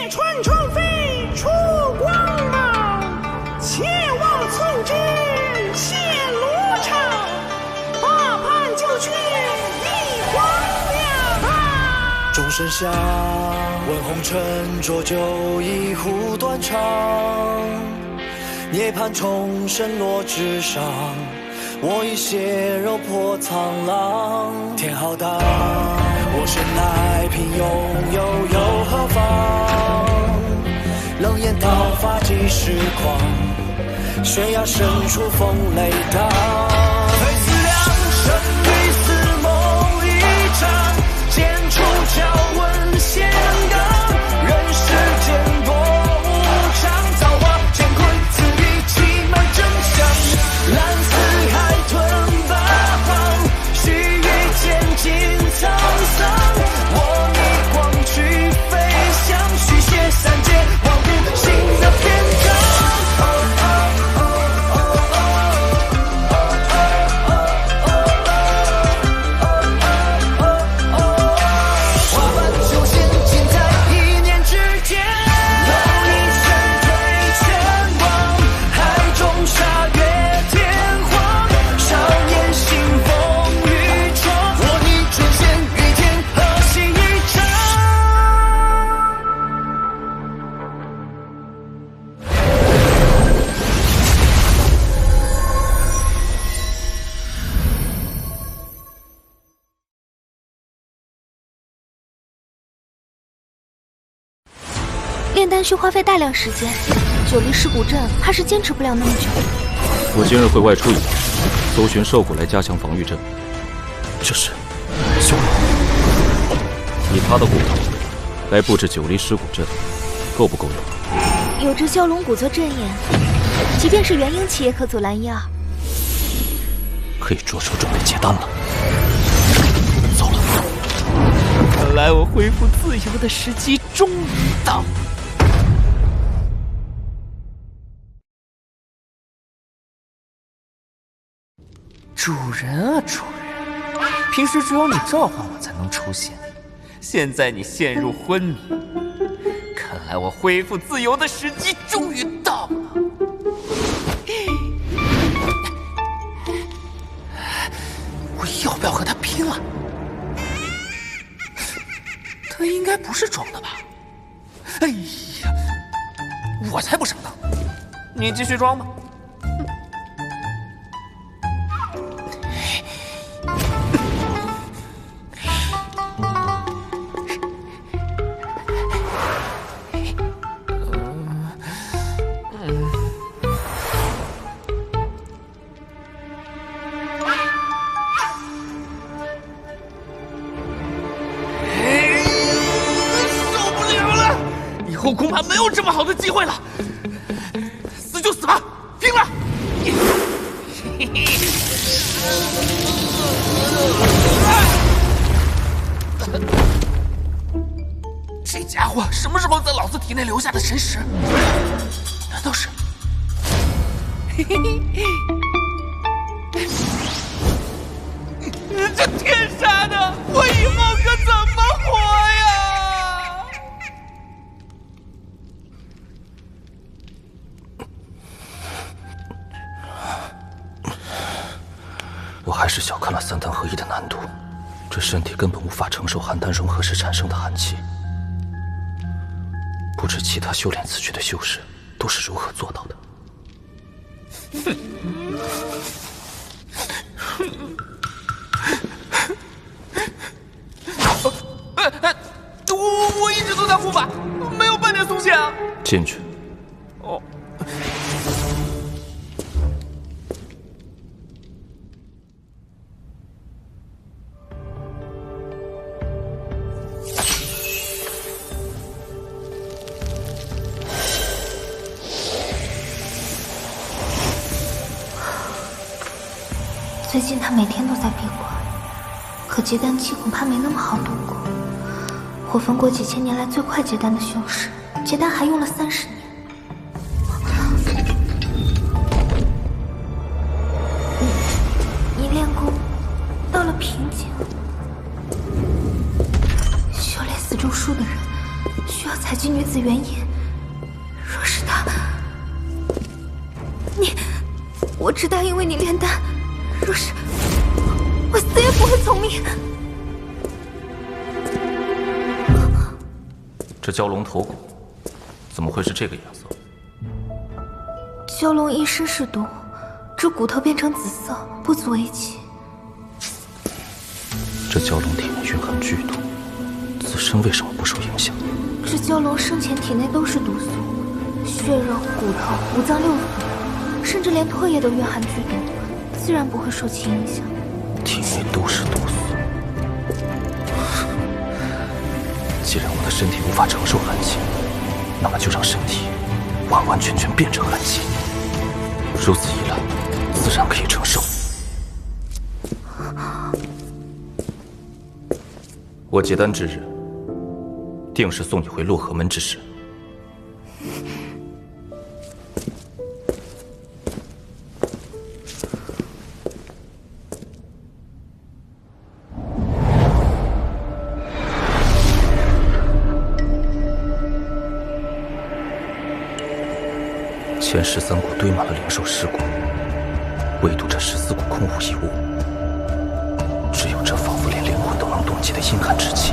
春宠妃出光芒，切望从之谢罗场，大叛就去一皇娘。钟声响，问红尘浊酒一壶断肠，涅槃重生落纸上，我已血肉破苍狼。天浩荡，我身乃平庸，又何妨？冷眼刀法几时狂？悬崖深处风雷荡。非死两生，与死谋一场。剑出鞘，问仙岗。人世间多无常，造化乾坤，此地欺瞒真相。蓝似海吞八方，须臾间尽沧桑。我逆光去飞翔，续写三界望不尽的篇章。花瓣秋千尽在一念之间，有一身推前往，海中沙月天荒。少年行风雨闯，我逆转仙与天，何惜一场。炼丹需花费大量时间，九离尸骨阵怕是坚持不了那么久。我今日会外出一趟，搜寻兽骨来加强防御阵。这是修罗，以他的骨头来布置九离尸骨阵，够不够用？有只蛟龙骨做阵眼，即便是元婴期也可阻拦一二。可以着手准备结丹了。走了。看来我恢复自由的时机终于到。主人啊，主人，平时只有你召唤我才能出现，现在你陷入昏迷，看来我恢复自由的时机终于到了。我要不要和他拼了？他应该不是装的吧？哎呀，我才不上当！你继续装吧。以后恐怕没有这么好的机会了，死就死吧，拼了！这家伙什么时候在老子体内留下的神识？难道是？这天杀的，我以后可怎么活呀？我还是小看了三丹合一的难度，这身体根本无法承受寒丹融合时产生的寒气。不知其他修炼此诀的修士都是如何做到的。我一直都在护法，没有半点松懈啊！进去。哦。最近他每天都在闭关，可结丹期恐怕没那么好度过。火焚国几千年来最快结丹的修士，结丹还用了30年。你练功到了瓶颈，修炼死咒术的人需要采集级女子原因。若是她，我只答应为你炼丹。若是我死也不会从命。这蛟龙头骨怎么会是这个颜色？蛟龙一身是毒，这骨头变成紫色，不足为奇。这蛟龙体内蕴含剧毒，自身为什么不受影响？这蛟龙生前体内都是毒素，血肉、骨头、五脏六腑，甚至连唾液都蕴含剧毒，自然不会受其影响。体内都是毒素。既然我的身体无法承受寒气，那么就让身体完完全全变成寒气。如此一来，自然可以承受。我结丹之日，定是送你回洛河门之时。前13股堆满了灵兽尸骨，唯独这14股空无一物，只有这仿佛连灵魂都能冻结的阴寒之气。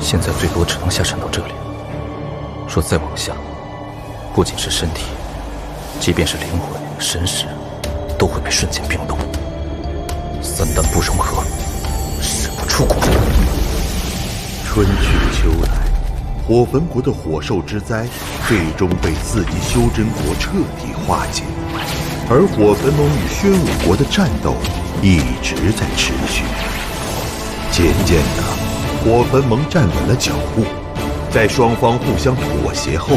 现在最多只能下沉到这里，若再往下，不仅是身体，即便是灵魂、神识，都会被瞬间冰冻。三丹不融合，使不出骨。春去秋来，火焚国的火兽之灾最终被四级修真国彻底化解，而火焚盟与宣武国的战斗一直在持续。渐渐的，火焚盟站稳了脚步，在双方互相妥协后，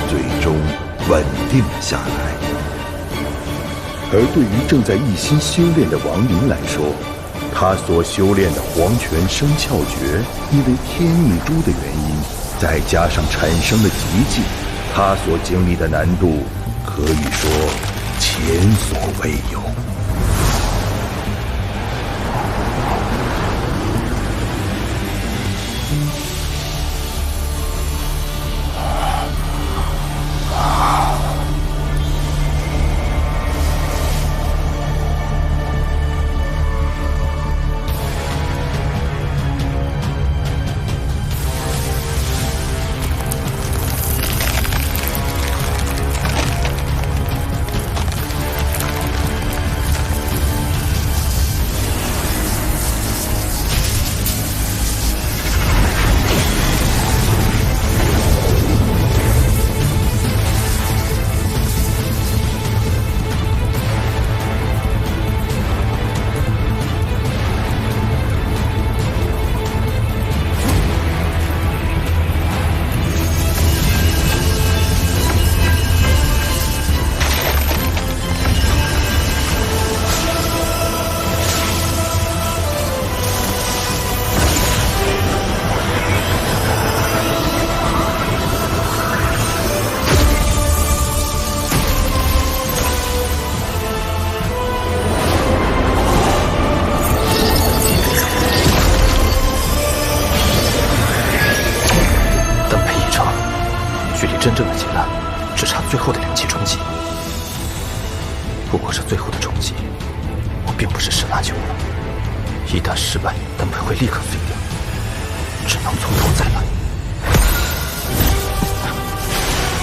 最终稳定了下来。而对于正在一心修炼的王林来说，他所修炼的黄泉生窍诀，因为天意珠的原因，再加上产生的极境，他所经历的难度可以说前所未有。真正的结丹，只差最后的灵气冲击。不过这最后的冲击，我并不是十拿九稳。一旦失败，丹配会立刻碎掉，只能从头再来。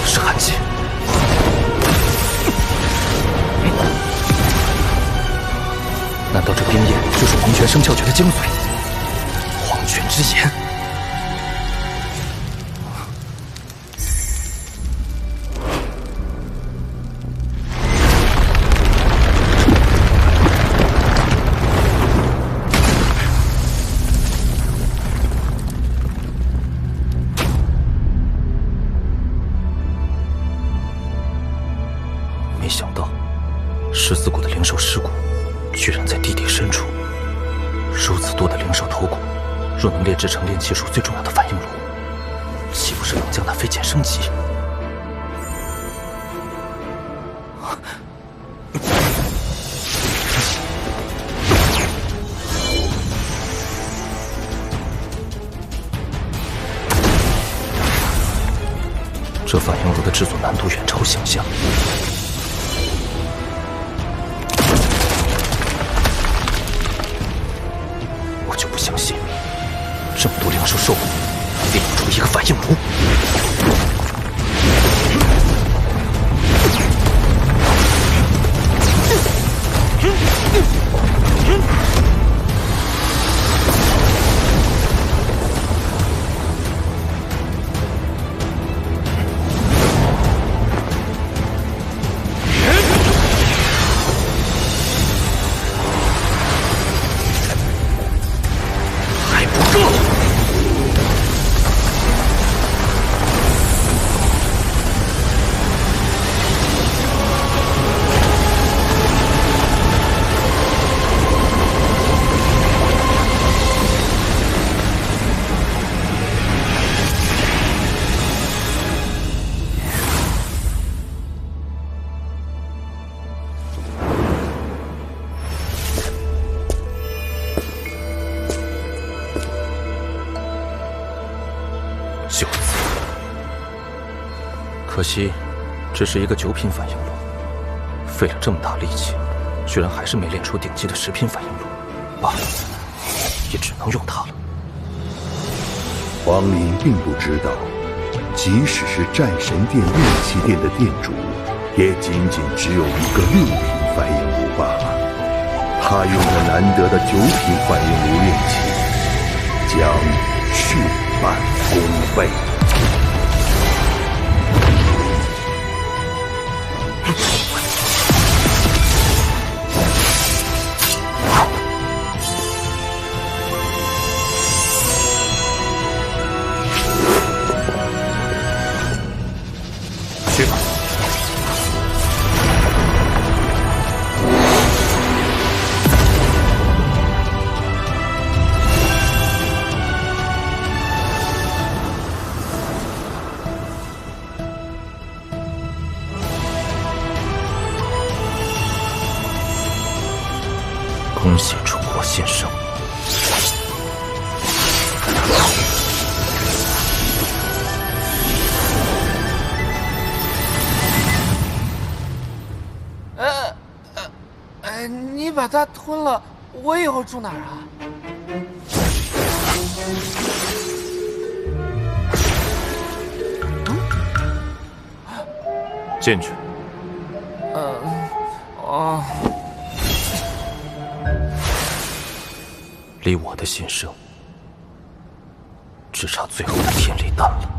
是寒气。难道这冰焰就是黄泉生窍诀的精髓？黄泉之炎。没想到14股的灵兽尸骨居然在地底深处，如此多的灵兽头骨，若能炼制成炼气术最重要的反应炉，岂不是能将它飞剑升级？这反应炉的制作难度远超想象。我就不相信，这么多灵兽兽物炼不出一个反应炉。就此，可惜，这是一个9品反应炉，费了这么大力气，居然还是没练出顶级的10品反应炉。罢了，也只能用它了。黄林并不知道，即使是战神殿炼器店的店主，也仅仅只有一个6品反应炉罢了。他用着难得的9品反应炉炼器，将事半功倍。去吧。恭喜楚国先生！你把它吞了，我以后住哪儿啊？进去。离我的心声只差最后的天理弹了。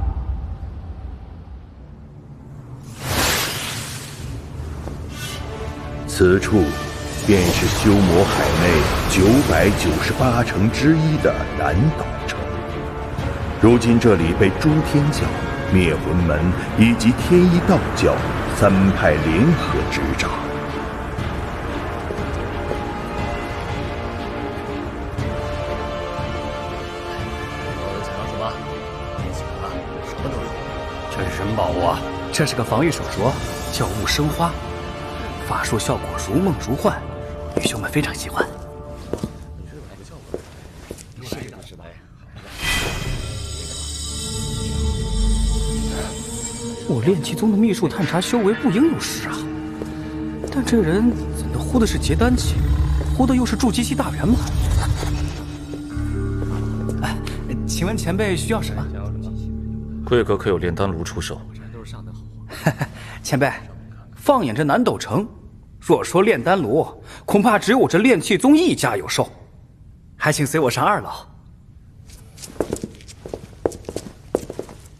此处便是修魔海内998城之一的南岛城。如今这里被诸天教、灭魂门以及天一道教3派联合执掌。这是什么宝物啊？这是个防御手镯，叫雾生花，法术效果如梦如幻，女兄们非常喜欢。我炼气宗的秘术探查修为不应有失啊，但这人怎的呼的是结丹气，呼的又是筑基期大圆满？哎，请问前辈需要什么？贵阁可有炼丹炉出售？前辈，放眼这南斗城，若说炼丹炉，恐怕只有我这炼气宗一家有售。还请随我上2楼。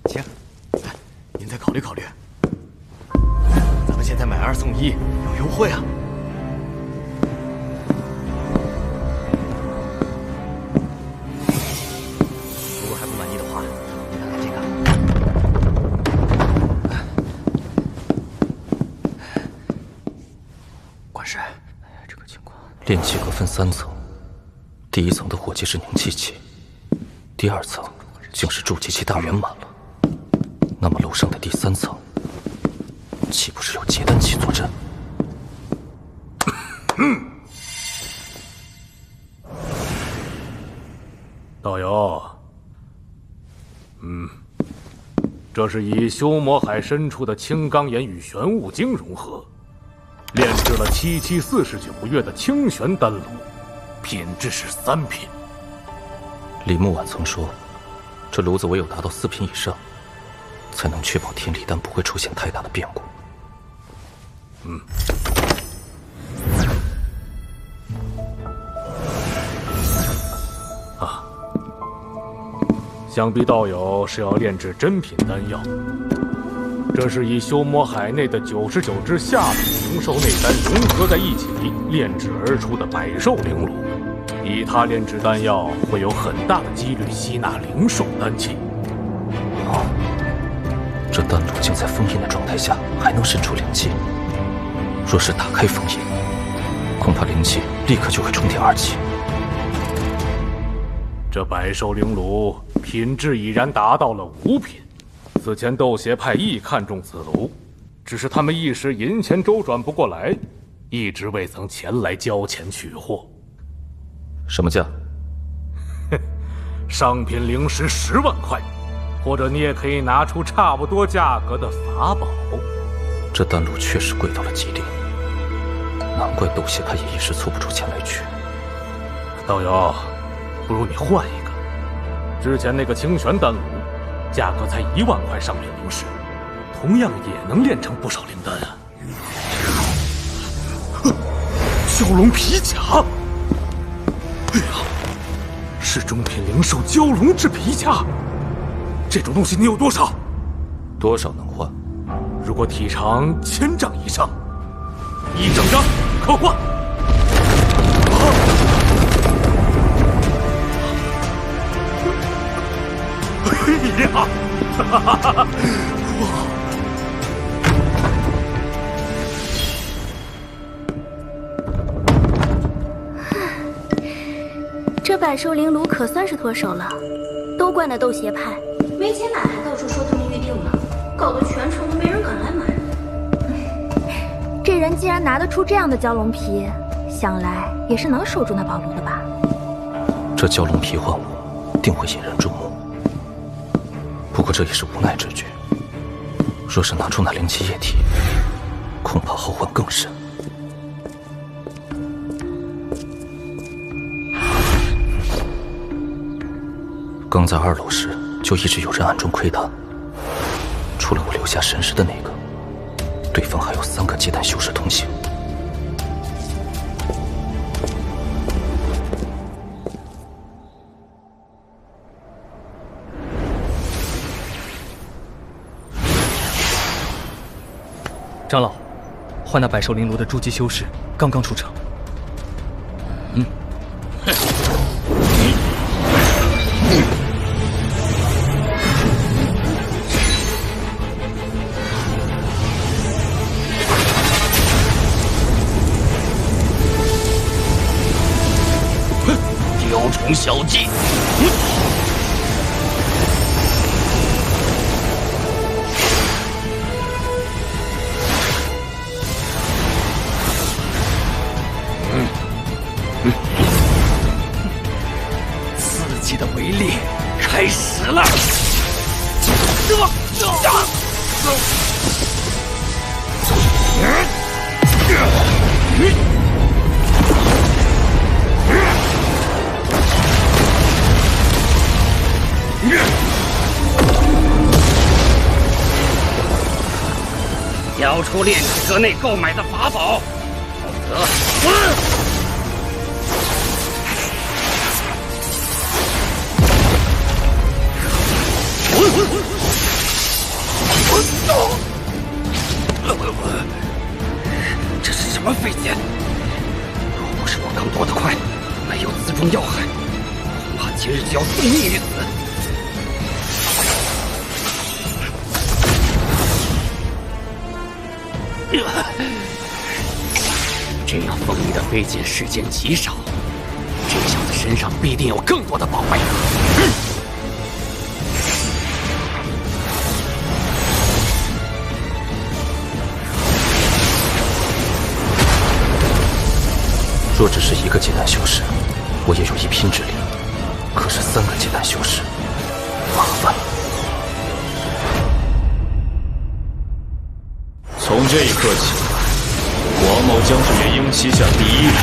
请，您再考虑考虑。咱们现在买2送1，有优惠啊！如果还不满意的话，你看看这个。管事，这个情况，炼气阁分3层，第1层的火气是凝气气，第2层竟是筑基期大圆满了。那么楼上的第3层，岂不是有结丹气坐镇？道友，这是以修魔海深处的青钢岩与玄武晶融合，炼制了7749月的清玄丹炉，品质是3品。李木婉曾说，这炉子唯有达到4品以上，才能确保天理丹不会出现太大的变故。想必道友是要炼制真品丹药。这是以修魔海内的99只下品灵兽内丹融合在一起炼制而出的百兽灵炉，以它炼制丹药会有很大的几率吸纳灵兽丹气。这丹炉竟在封印的状态下还能渗出灵气，若是打开封印，恐怕灵气立刻就会冲天而起。这百兽灵炉品质已然达到了5品，此前斗邪派亦看中此炉，只是他们一时银钱周转不过来，一直未曾前来交钱取货。什么价？上品灵石10万块，或者你也可以拿出差不多价格的法宝。这丹炉确实贵到了极点，难怪斗邪派也一时凑不出钱来取。道友，不如你换一个。之前那个清玄丹炉，价格才1万块上品灵石，同样也能炼成不少灵丹啊。蛟龙皮甲，哎呀，是中品灵兽蛟龙之皮甲。这种东西你有多少？多少能换？如果体长1000丈以上，1整张可换。哎呀！这百兽灵炉可算是脱手了，都怪那斗邪派，没钱买还到处说他们预定了，搞得全城都没人敢来买。这人既然拿得出这样的蛟龙皮，想来也是能守住那宝炉的吧？这蛟龙皮换物，定会引人注目。不过这也是无奈之举，若是拿出那灵气液体，恐怕后患更甚。刚在2楼时，就一直有人暗中窥探，除了我留下神识的那个，对方还有3个结丹修士同行。长老，换那百兽灵炉的筑基修士刚刚出城。雕虫小技。刺激的威力开始了！交出炼体阁内购买的法宝，否则死！这是什么飞剑？若不是我刚躲得快，没有刺中要害，恐怕今日就要送命于此。这样锋利的飞剑世间极少，这小子身上必定有更多的宝贝。若只是1个结丹修士，我也有一拼之力。可是3个结丹修士，麻烦了。这一刻起，王某将是元婴旗下第一人。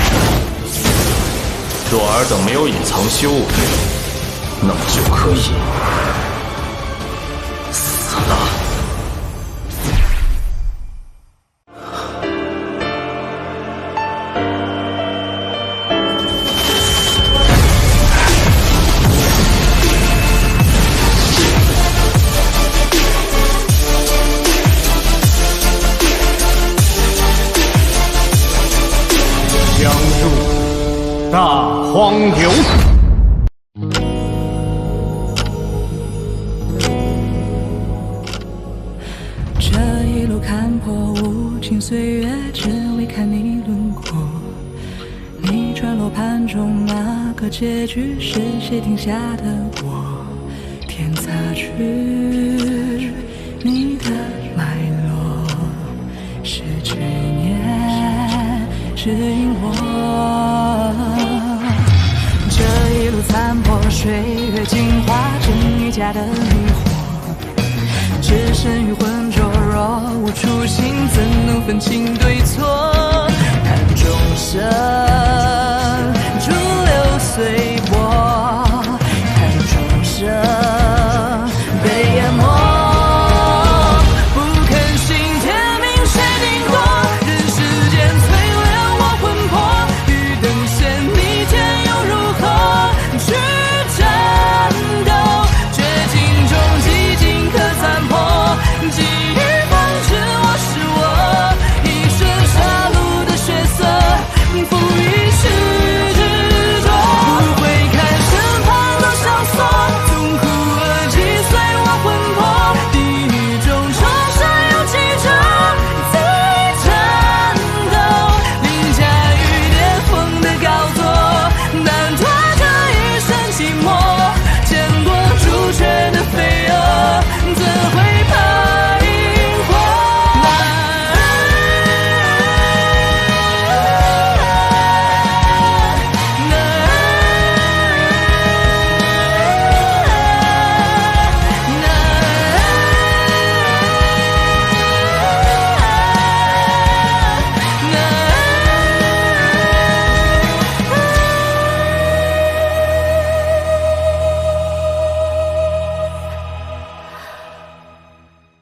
若尔等没有隐藏修为，那么就可以死了。大荒流。这一路看破无情岁月，只为看你轮廓。你转落盘中那个结局，是谁定下的我？天擦去你的脉络，是执念，是因果。这一路残破，岁月净化真与假的迷惑，只身与浑浊，若无初心，怎能分清对错？看众生